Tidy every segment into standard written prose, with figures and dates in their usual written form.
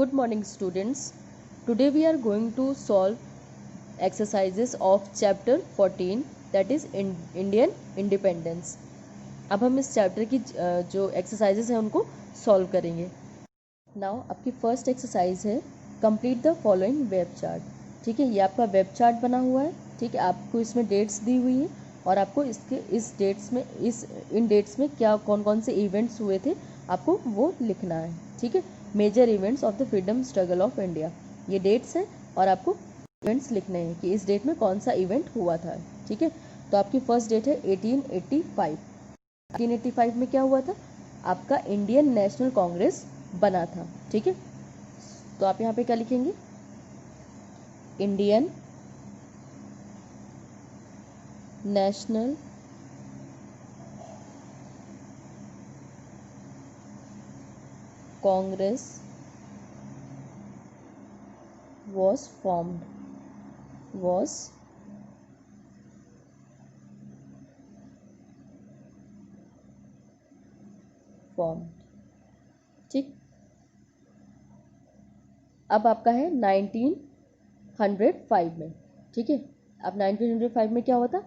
Good morning students. Today we are going to solve exercises of chapter 14 that is Indian Independence. अब हम इस chapter की जो exercises हैं उनको सॉल्व करेंगे. नाउ आपकी फर्स्ट एक्सरसाइज है complete the following web chart. ठीक है, ये आपका वेब चार्ट बना हुआ है. ठीक है, आपको इसमें डेट्स दी हुई हैं और आपको इस डेट्स में इन डेट्स में क्या कौन कौन से इवेंट्स हुए थे आपको वो लिखना है. ठीक है, major events of the freedom struggle of India, ये डेट्स हैं और आपको इवेंट्स लिखने हैं कि इस डेट में कौन सा इवेंट हुआ था. ठीक है, तो आपकी फर्स्ट डेट है 1885. 1885 में क्या हुआ था? आपका इंडियन नेशनल कांग्रेस बना था. ठीक है, तो आप यहाँ पे क्या लिखेंगे? Indian National Congress was formed. ठीक, अब आपका है 1905 में. ठीक है, अब 1905 में क्या हुआ था?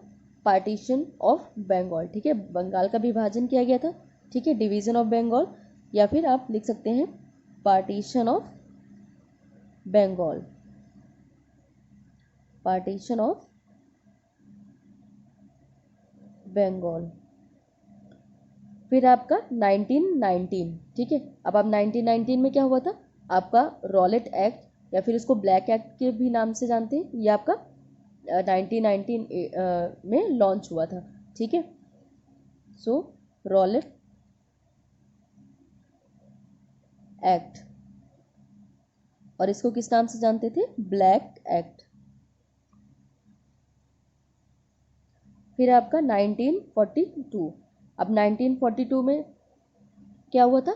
Partition of Bengal. ठीक है, बंगाल का विभाजन किया गया था. ठीक है, डिवीजन ऑफ बंगाल, या फिर आप लिख सकते हैं partition of Bengal. Partition of Bengal. फिर आपका 1919. ठीक है, अब आप 1919 में क्या हुआ था? आपका रॉलेट एक्ट, या फिर इसको ब्लैक एक्ट के भी नाम से जानते हैं, ये आपका 1919 में लॉन्च हुआ था. ठीक है, सो रॉलेट एक्ट, और इसको किस नाम से जानते थे? Black act. फिर आपका 1942. अब 1942 में क्या हुआ था?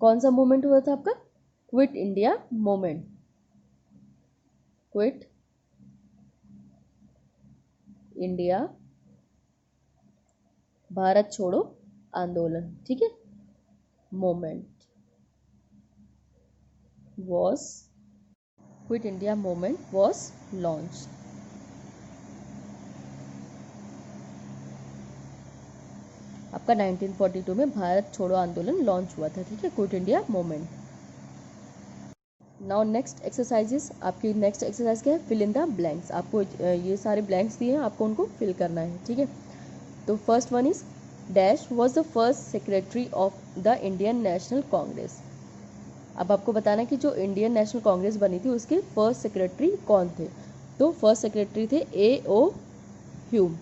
कौन सा मूवमेंट हुआ था आपका? Quit India movement. Quit India, Bharat छोड़ो आंदोलन. ठीक है, movement was quit India movement was launched. आपका 1942 में भारत छोड़ो आंदोलन लॉन्च हुआ था. ठीक है, quit India movement. Now next exercises. आपकी नेक्स्ट एक्सरसाइज क्या है? Fill in the blanks. आपको ये सारे ब्लैंक्स दिए हैं, आपको उनको फिल करना है. ठीक है, तो first one is dash was the first secretary of the Indian National Congress. अब आपको बताना है कि जो इंडियन नेशनल कांग्रेस बनी थी उसके फर्स्ट सेक्रेटरी कौन थे. तो फर्स्ट सेक्रेटरी थे A.O. Hume.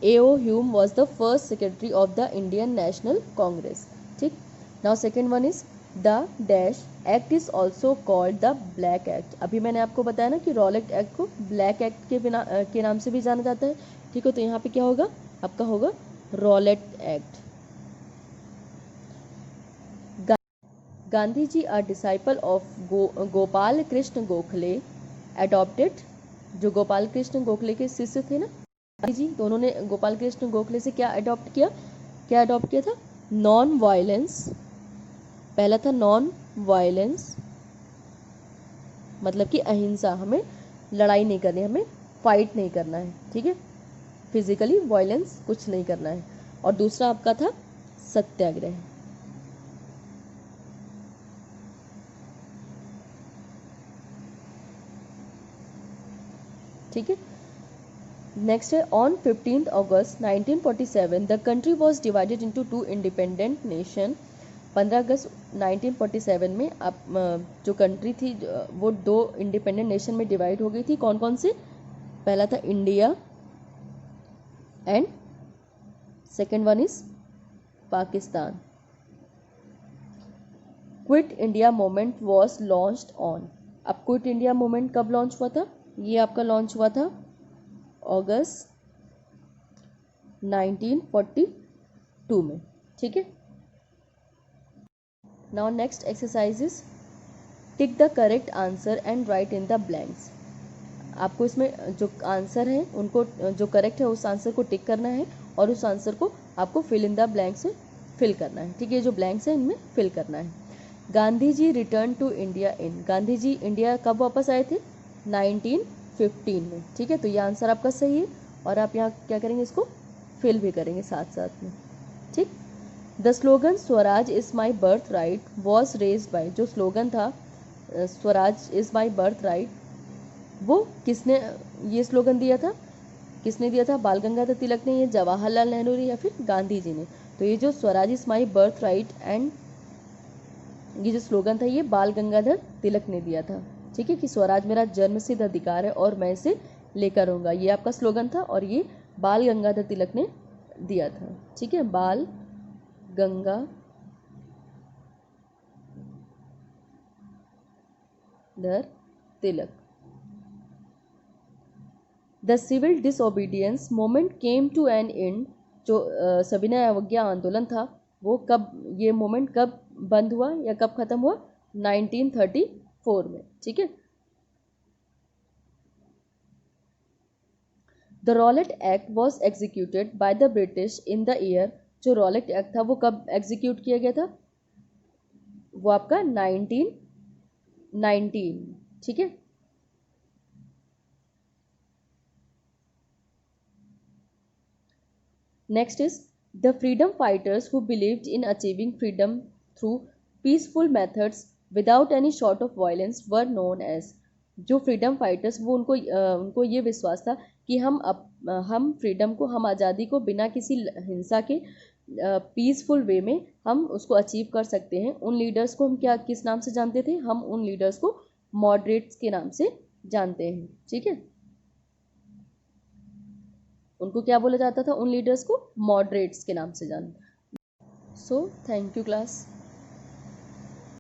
A.O. Hume was the first secretary of the Indian National Congress. ठीक, now second one is the dash act is also called the black act. अभी मैंने आपको बताया ना कि रॉलेट एक्ट को ब्लैक एक्ट के नाम से भी जाना जाता है. ठीक है, तो यहाँ पे क्या होगा? आपका होगा Rowlatt act. Gandhi ji are disciple of Gopal Krishna Gokhale adopted. जो गोपाल कृष्ण गोखले के शिष्य थे ना गांधी जी, तो उन्होंने गोपाल कृष्ण गोखले से क्या अडॉप्ट किया? क्या अडॉप्ट किया था? Non violence. पहला था नॉन वायलेंस, मतलब कि अहिंसा. हमें लड़ाई नहीं करनी, हमें फाइट नहीं करना है. ठीक है, फिजिकली वायलेंस कुछ नहीं करना है. और दूसरा आपका था सत्याग्रह. ठीक है, नेक्स्ट है on 15 August 1947 the country was divided into two independent nation. 15 अगस्त 1947 में आप जो कंट्री थी वो दो इंडिपेंडेंट नेशन में डिवाइड हो गई थी. कौन कौन से? पहला था India and second one is Pakistan. Quit India movement was launched on. अब क्विट इंडिया मूवमेंट कब लॉन्च हुआ था? ये आपका लॉन्च हुआ था अगस्त 1942 में. ठीक है, now next exercise is tick the correct answer and right in the blanks. आपको इसमें जो आंसर है उनको जो करेक्ट है उस आंसर को टिक करना है और उस आंसर को आपको फिल इन द ब्लैंक्स में फिल करना है। ठीक है, जो ब्लैंक्स हैं इनमें फिल करना है। Gandhi ji return to India in, Gandhi ji India कब वापस आए थे? 1915 में। ठीक है, तो ये आंसर आपका सही है और आप यहाँ क्या करेंगे, इसको फिल भी करेंगे साथ साथ में। ठीक। The slogan swaraj is my birth right was raise by, जो स्लोगन था swaraj is my birth right, वो किसने ये स्लोगन दिया था? किसने दिया था? बाल गंगाधर तिलक ने, या जवाहरलाल नेहरू ने, या फिर गांधी जी ने? तो ये जो Swaraj is my birth right and ये जो स्लोगन था ये बाल गंगाधर तिलक ने दिया था। ठीक है, कि स्वराज मेरा जन्मसिद्ध अधिकार है और मैं इसे लेकर रहूंगा, ये आपका स्लोगन था और ये बाल गंगाधर तिलक ने दिया था। ठीक है, Bal Gangadhar Tilak. The civil disobedience movement came to an end, जो सविनय अवज्ञा आंदोलन था वो कब, ये मोमेंट कब बंद हुआ या कब खत्म हुआ? 1934 में। ठीक है। The Rowlatt act was executed by the British in the year, जो रॉलेट एक्ट था वो कब एग्जीक्यूट किया गया था? वो आपका 1919। ठीक है। Next is the freedom fighters who believed in achieving freedom through peaceful methods without any short of violence were known as, जो फ्रीडम फाइटर्स वो उनको ये विश्वास था कि हम फ्रीडम को, हम आज़ादी को बिना किसी हिंसा के पीसफुल वे में हम उसको अचीव कर सकते हैं। उन लीडर्स को हम क्या, किस नाम से जानते थे? हम उन लीडर्स को मॉडरेट्स के नाम से जानते हैं। ठीक है, उनको क्या बोला जाता था? उन लीडर्स को मॉडरेट्स के नाम से जानते। So thank you class.